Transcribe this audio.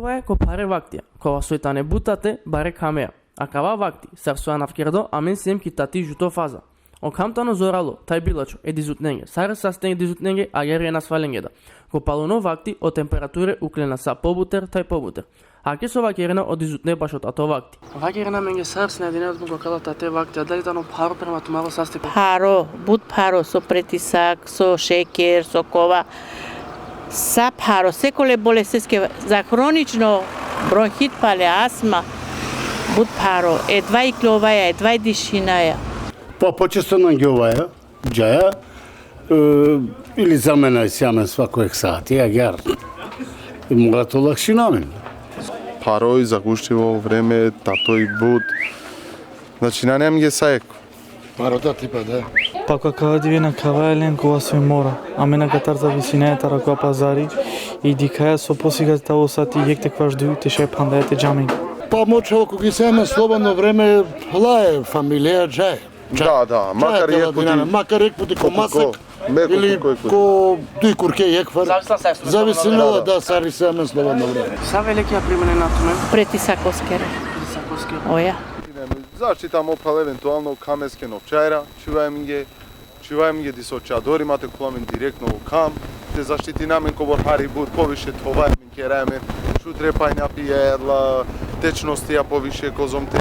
Прва е ко паре вактија, кога сојтане бутате баре камеа, а кава вакти, сарсоа навкердо, амен сем китати жуто фаза. O kamtano zoralo, taj bilačo, e dizutnenge, sare sastenge dizutnenge, a jere na svalengeda. Ko paluno vakti, o temperature uklena sa pobuter, taj pobuter. A ke so vakerena o dizutne baš od ato vakti. Vakerena menge sars ne jedine odbuko kada tate vakti, a da li tano paro prema tumaro saste? Paro, bud paro, so pretisak, so šeker, so kova. Sa paro, sekole bolesteske, za hronično bronhit pale astma, bud paro, e dva iklovaja, e dva dišinaja. По-често на геовая, джая, или за мене сямен свако ексати, агар. Мора то лакши намен. Парој загуштиво време, татој буд. Значи, на нем ги саеко. Парота типа, да. Pa kakava divina kava elen kova se mora. Amena katarza visine tarakua pazari i dikaja so posiga ta osati jekte kvaždu te še pandajte džaming. Па мочево кога ги семе слободно време, лае фамилија джај. Да, макар ек пути ко масак или ко дуј курке еквар. Зависи да сари семе слободно време. Са великија примене на тумен? Pretisak oskere. Oja. Zaštita mopal eventualno kameske novčajra, čuvajem ge di so čadori, mate kulamen direktno u kam, te zaštiti namen ko borhari bud poviše tovajem ke ramen, šu trepajnja pijedla, tečnosti ja poviše kozom te.